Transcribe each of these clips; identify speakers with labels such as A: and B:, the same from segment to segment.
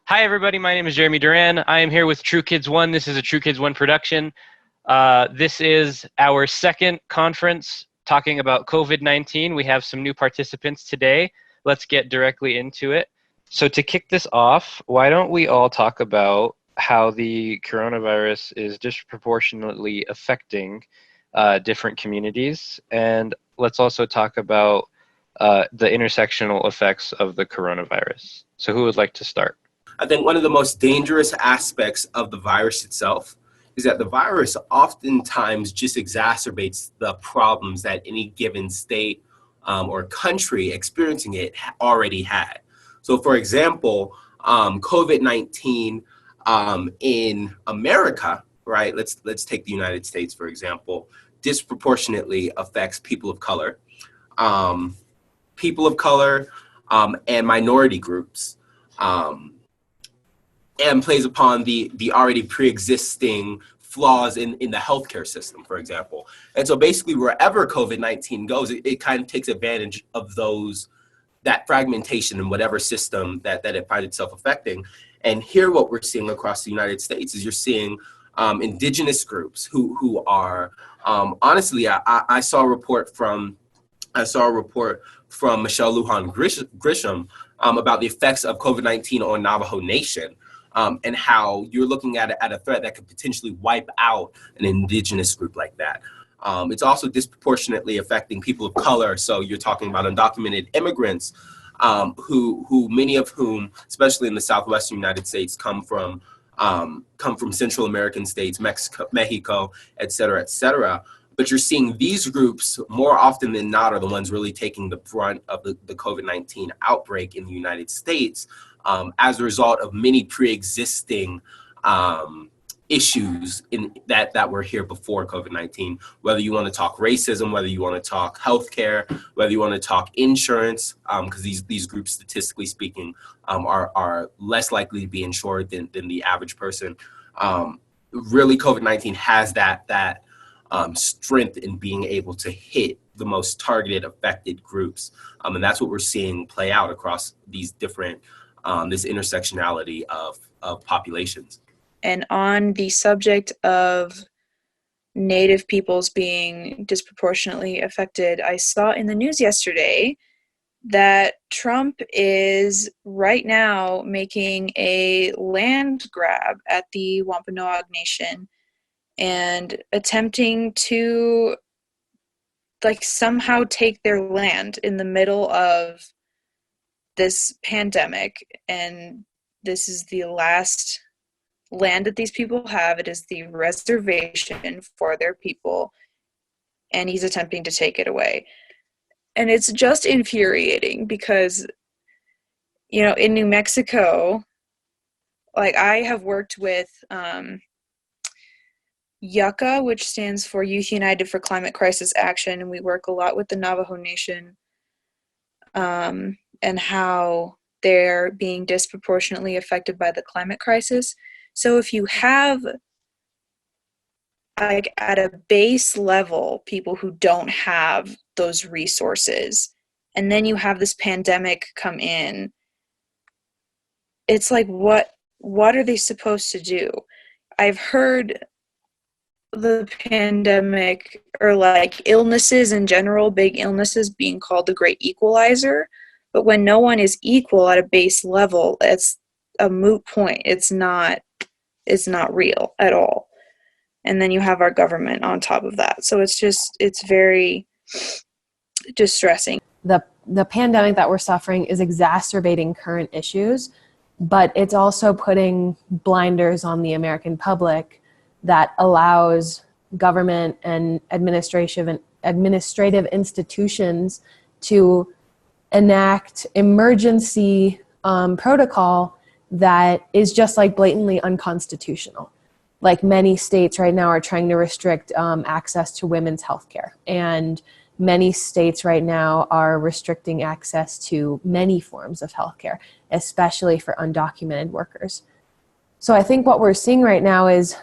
A: Hi, everybody. My name is Jeremy Duran. I am here with True Kids One. This is a True Kids One production. This is our second conference talking about COVID-19. We have some new participants today. Let's get directly into it. So to kick this off, why don't we all talk about how the coronavirus is disproportionately affecting different communities, and let's also talk about the intersectional effects of the coronavirus. So who would like to start?
B: I think one of the most dangerous aspects of the virus itself is that the virus oftentimes just exacerbates the problems that any given state or country experiencing it already had. So for example, COVID-19 in America, right? Let's take the United States, for example, disproportionately affects people of color, and minority groups. And plays upon the already pre-existing flaws in the healthcare system, for example. And so basically wherever COVID-19 goes, it kind of takes advantage of that fragmentation in whatever system that it finds itself affecting. And here what we're seeing across the United States is you're seeing indigenous groups who are, honestly, I saw a report from Michelle Lujan Grisham about the effects of COVID-19 on Navajo Nation. And how you're looking at a threat that could potentially wipe out an indigenous group like that. It's also disproportionately affecting people of color. So you're talking about undocumented immigrants, who many of whom, especially in the southwestern United States, come from Central American states, Mexico, et cetera, et cetera. But you're seeing these groups more often than not are the ones really taking the brunt of the COVID-19 outbreak in the United States. As a result of many pre-existing issues that were here before COVID-19, whether you want to talk racism, whether you want to talk healthcare, whether you want to talk insurance, because these groups, statistically speaking, are less likely to be insured than the average person. Really, COVID-19 has that strength in being able to hit the most targeted, affected groups. And that's what we're seeing play out across these different this intersectionality of populations.
C: And on the subject of Native peoples being disproportionately affected, I saw in the news yesterday that Trump is right now making a land grab at the Wampanoag Nation and attempting to somehow take their land in the middle of this pandemic, and this is the last land that these people have. It is the reservation for their people, and he's attempting to take it away. And it's just infuriating because, in New Mexico, I have worked with YUCCA, which stands for Youth United for Climate Crisis Action, and we work a lot with the Navajo Nation. And how they're being disproportionately affected by the climate crisis. So if you have, at a base level, people who don't have those resources, and then you have this pandemic come in, it's what are they supposed to do? I've heard the pandemic, or illnesses in general, big illnesses, being called the great equalizer. But when no one is equal at a base level, it's a moot point. It's not real at all. And then you have our government on top of that. So it's very distressing.
D: The pandemic that we're suffering is exacerbating current issues, but it's also putting blinders on the American public that allows government and administrative institutions to enact emergency protocol that is just blatantly unconstitutional. Many states right now are trying to restrict access to women's health care, and many states right now are restricting access to many forms of health care, especially for undocumented workers. So I think what we're seeing right now is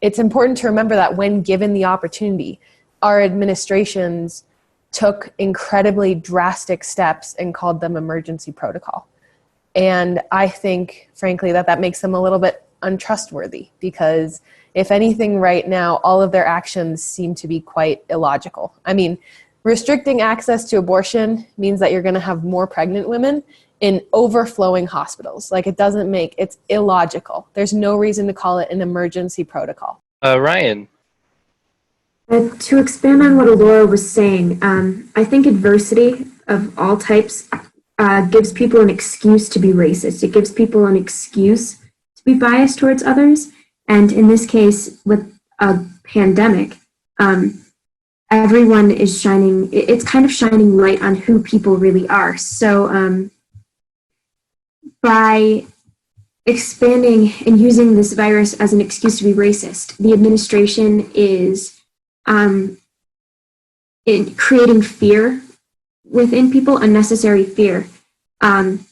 D: it's important to remember that when given the opportunity, our administrations took incredibly drastic steps and called them emergency protocol. And I think, frankly, that makes them a little bit untrustworthy, because if anything right now, all of their actions seem to be quite illogical. I mean, restricting access to abortion means that you're going to have more pregnant women in overflowing hospitals. Like, it's illogical. There's no reason to call it an emergency protocol.
A: Ryan.
E: To expand on what Eloragh was saying, I think adversity of all types gives people an excuse to be racist. It gives people an excuse to be biased towards others. And in this case, with a pandemic, everyone is it's kind of shining light on who people really are. So by expanding and using this virus as an excuse to be racist, the administration is creating fear within people, unnecessary fear. And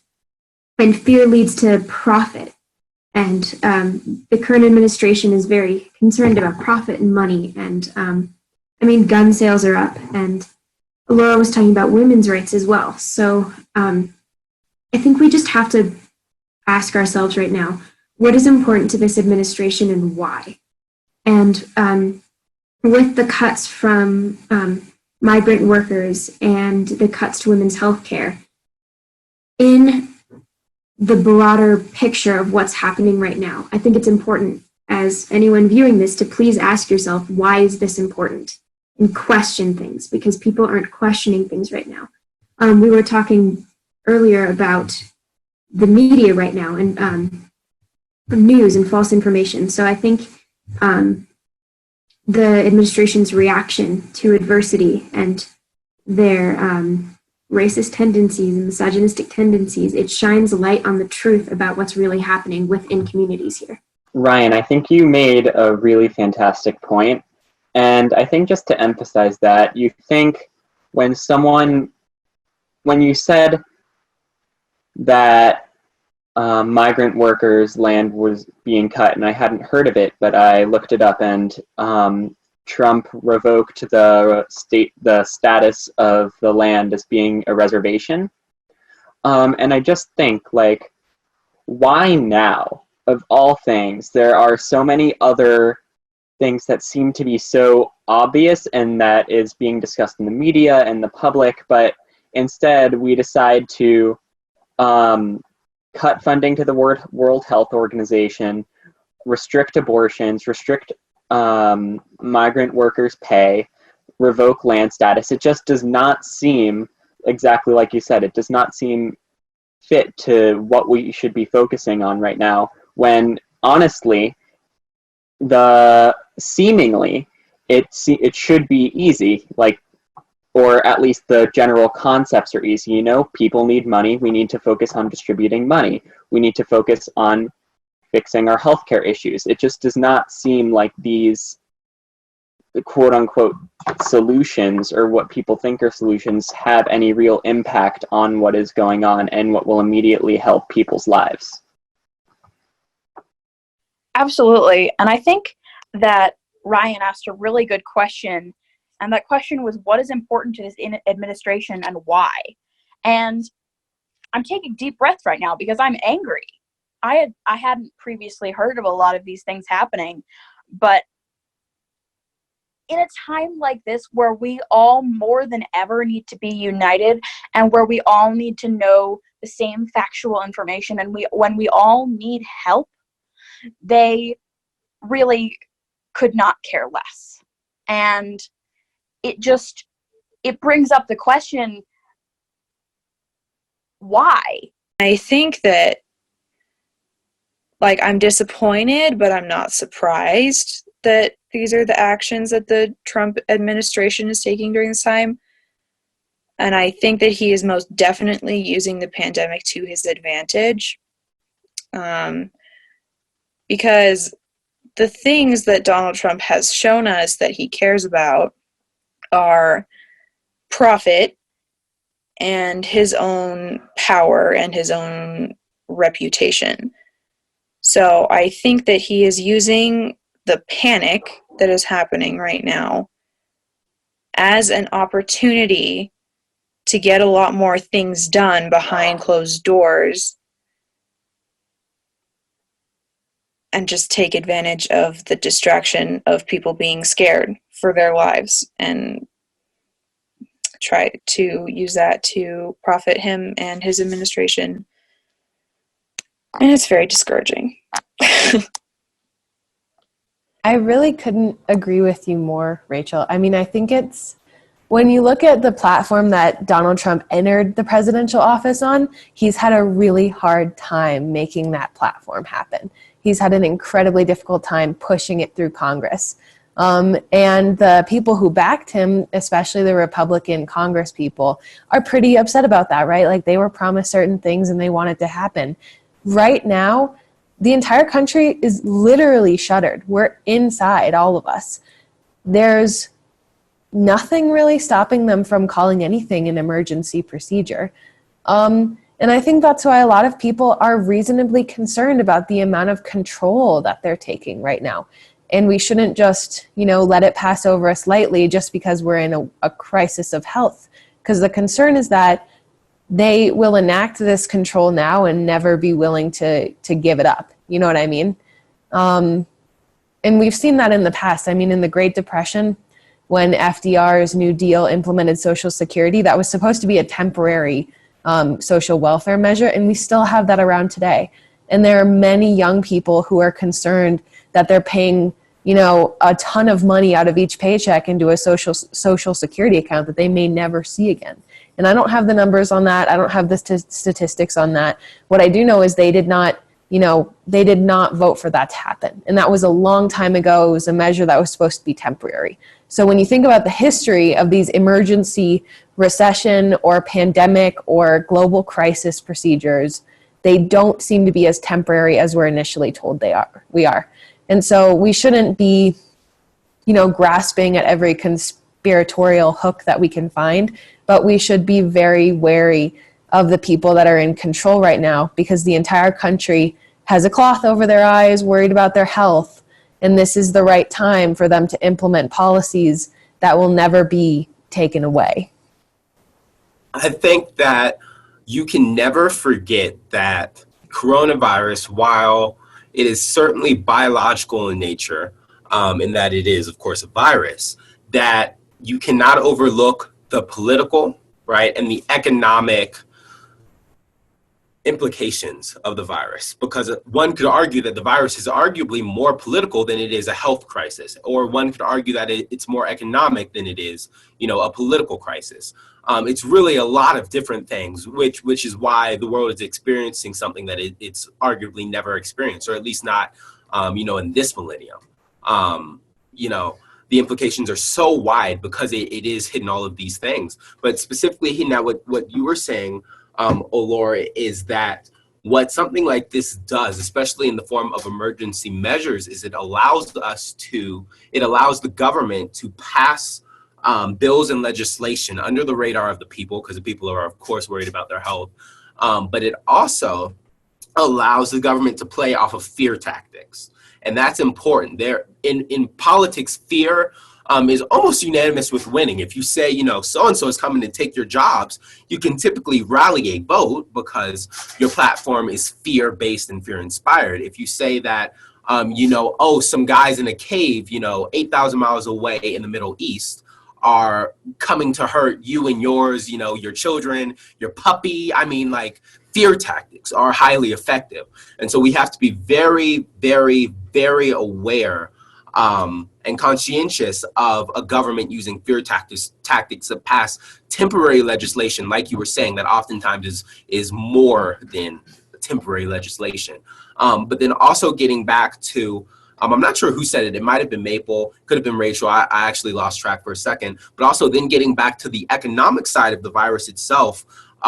E: fear leads to profit. And the current administration is very concerned about profit and money. And gun sales are up. And Eloragh was talking about women's rights as well. So I think we just have to ask ourselves right now, what is important to this administration and why? And with the cuts from migrant workers and the cuts to women's health care, in the broader picture of what's happening right now, I think it's important, as anyone viewing this, to please ask yourself, why is this important? And question things, because people aren't questioning things right now. We were talking earlier about the media right now and news and false information. So I think the administration's reaction to adversity and their racist tendencies and misogynistic tendencies, it shines light on the truth about what's really happening within communities here.
F: Ryan, I think you made a really fantastic point. And I think just to emphasize that, you think when you said that migrant workers' land was being cut, and I hadn't heard of it, but I looked it up, and Trump revoked the status of the land as being a reservation. And I just think, why now? Of all things, there are so many other things that seem to be so obvious and that is being discussed in the media and the public, but instead we decide to cut funding to the World Health Organization, restrict abortions, restrict migrant workers' pay, revoke land status. It just does not seem, exactly like you said, it does not seem fit to what we should be focusing on right now, when honestly, seemingly it should be easy, or at least the general concepts are easy. People need money. We need to focus on distributing money. We need to focus on fixing our healthcare issues. It just does not seem like these quote-unquote solutions, or what people think are solutions, have any real impact on what is going on and what will immediately help people's lives.
G: Absolutely. And I think that Ryan asked a really good question. And that question was, what is important to this administration and why? And I'm taking deep breaths right now because I'm angry. I hadn't previously heard of a lot of these things happening. But in a time like this, where we all more than ever need to be united, and where we all need to know the same factual information, and when we all need help, they really could not care less. And it brings up the question, why?
C: I think that, I'm disappointed, but I'm not surprised that these are the actions that the Trump administration is taking during this time. And I think that he is most definitely using the pandemic to his advantage. Because the things that Donald Trump has shown us that he cares about are profit and his own power and his own reputation. So I think that he is using the panic that is happening right now as an opportunity to get a lot more things done behind closed doors and just take advantage of the distraction of people being scared for their lives and try to use that to profit him and his administration. And it's very discouraging.
D: I really couldn't agree with you more, Rachel. I mean, I think it's, when you look at the platform that Donald Trump entered the presidential office on, he's had a really hard time making that platform happen. He's had an incredibly difficult time pushing it through Congress. And the people who backed him, especially the Republican Congress people, are pretty upset about that, right? Like, they were promised certain things and they want it to happen. Right now, the entire country is literally shuttered. We're inside, all of us. There's nothing really stopping them from calling anything an emergency procedure. And I think that's why a lot of people are reasonably concerned about the amount of control that they're taking right now. And we shouldn't just, let it pass over us lightly just because we're in a crisis of health. Because the concern is that they will enact this control now and never be willing to give it up. You know what I mean? And we've seen that in the past. I mean, in the Great Depression, when FDR's New Deal implemented Social Security, that was supposed to be a temporary social welfare measure, and we still have that around today. And there are many young people who are concerned that they're paying, a ton of money out of each paycheck into a social security account that they may never see again. And I don't have the numbers on that. I don't have the statistics on that. What I do know is they did not vote for that to happen. And that was a long time ago. It was a measure that was supposed to be temporary. So when you think about the history of these emergency recession or pandemic or global crisis procedures, they don't seem to be as temporary as we're initially told we are. And so we shouldn't be, grasping at every conspiratorial hook that we can find, but we should be very wary of the people that are in control right now, because the entire country has a cloth over their eyes, worried about their health, and this is the right time for them to implement policies that will never be taken away.
B: I think that you can never forget that coronavirus, while it is certainly biological in nature, in that it is, of course, a virus, that you cannot overlook the political, right, and the economic implications of the virus, because one could argue that the virus is arguably more political than it is a health crisis, or one could argue that it's more economic than it is, a political crisis. It's really a lot of different things, which is why the world is experiencing something that it's arguably never experienced, or at least not, in this millennium. The implications are so wide because it is hitting all of these things. But specifically hitting at what you were saying, Eloragh, is that what something like this does, especially in the form of emergency measures, is it allows the government to pass bills and legislation under the radar of the people, because the people are, of course, worried about their health. But it also allows the government to play off of fear tactics. And that's important. In politics, fear is almost unanimous with winning. If you say, so-and-so is coming to take your jobs, you can typically rally a vote because your platform is fear-based and fear-inspired. If you say that, some guys in a cave, 8,000 miles away in the Middle East are coming to hurt you and yours, your children, your puppy. Fear tactics are highly effective. And so we have to be very, very, very aware and conscientious of a government using fear tactics to pass temporary legislation, like you were saying, that oftentimes is more than temporary legislation. But then also getting back to, I'm not sure who said it. It might have been Maple, could have been Rachel. I actually lost track for a second. But also then getting back to the economic side of the virus itself.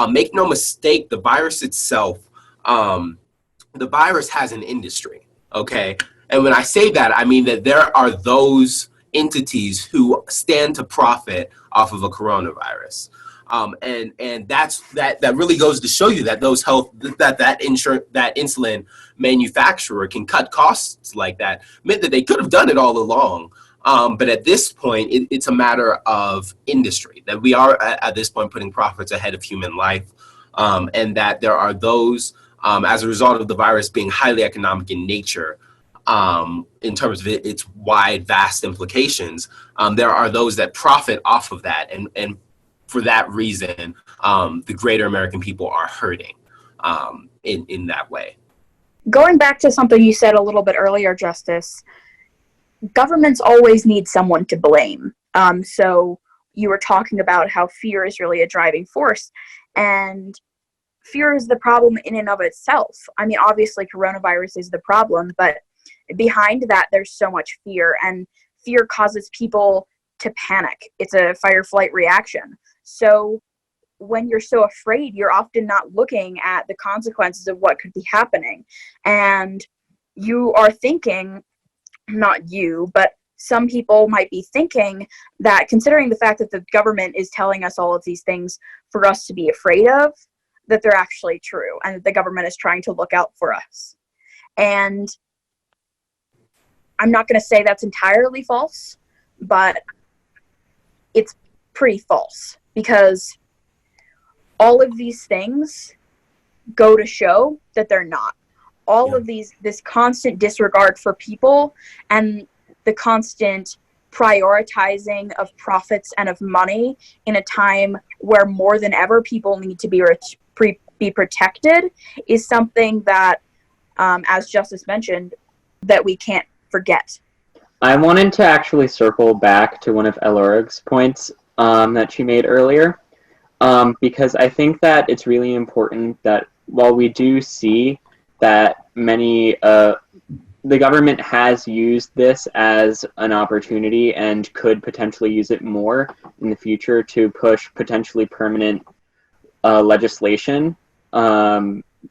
B: Make no mistake, the virus itself, the virus has an industry, okay? And when I say that, I mean that there are those entities who stand to profit off of a coronavirus. And that really goes to show you that that insulin manufacturer can cut costs like that, meant that they could have done it all along. But at this point, it's a matter of industry, that we are at this point putting profits ahead of human life, and that there are those, as a result of the virus being highly economic in nature, in terms of its wide, vast implications, there are those that profit off of that. And for that reason, the greater American people are hurting in that way.
G: Going back to something you said a little bit earlier, Justice, governments always need someone to blame. So you were talking about how fear is really a driving force, and fear is the problem in and of itself. I mean, obviously coronavirus is the problem, but behind that there's so much fear, and fear causes people to panic. It's a fight or flight reaction. So when you're so afraid, you're often not looking at the consequences of what could be happening. And you are thinking, not you, but some people might be thinking that, considering the fact that the government is telling us all of these things for us to be afraid of, that they're actually true, and that the government is trying to look out for us. And I'm not going to say that's entirely false, but it's pretty false, because all of these things go to show that they're not. All of this constant disregard for people, and the constant prioritizing of profits and of money in a time where more than ever people need to be protected, is something that, as Justice mentioned, that we can't forget.
F: I wanted to actually circle back to one of Eloragh's points that she made earlier, because I think that it's really important that while we do see that the government has used this as an opportunity and could potentially use it more in the future to push potentially permanent legislation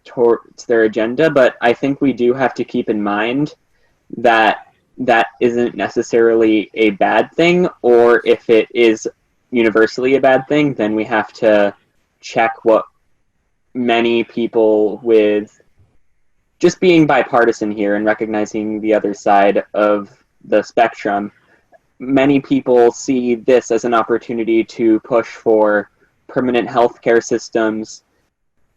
F: towards their agenda, but I think we do have to keep in mind that that isn't necessarily a bad thing, or if it is universally a bad thing, then we have to check what many people, with just being bipartisan here and recognizing the other side of the spectrum, many people see this as an opportunity to push for permanent healthcare systems,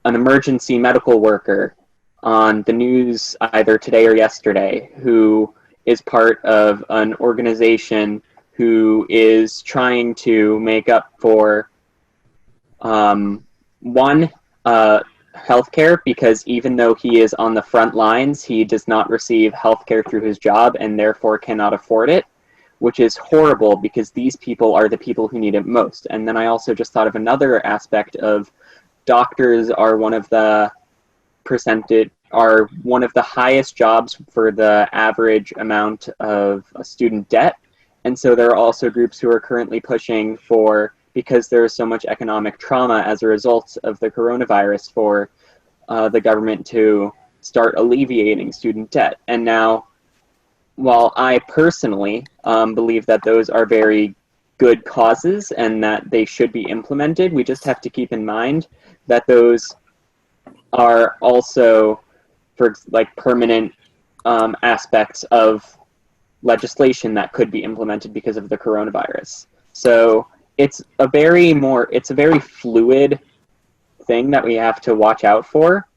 F: an emergency medical worker on the news either today or yesterday who is part of an organization who is trying to make up for healthcare, because even though he is on the front lines, he does not receive healthcare through his job and therefore cannot afford it, which is horrible because these people are the people who need it most. And then I also just thought of another aspect of doctors are one of the highest jobs for the average amount of student debt. And so there are also groups who are currently pushing for, because there is so much economic trauma as a result of the coronavirus, for the government to start alleviating student debt. And now, while I personally believe that those are very good causes and that they should be implemented, we just have to keep in mind that those are also for permanent aspects of legislation that could be implemented because of the coronavirus. So it's a very fluid thing that we have to watch out for,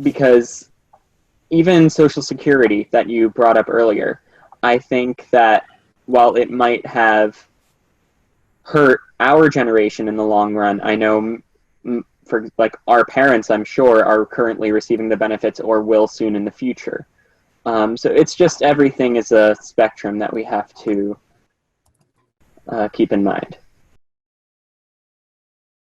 F: because even Social Security that you brought up earlier, I think that while it might have hurt our generation in the long run, I know for our parents, I'm sure, are currently receiving the benefits or will soon in the future. So it's just, everything is a spectrum that we have to keep in mind.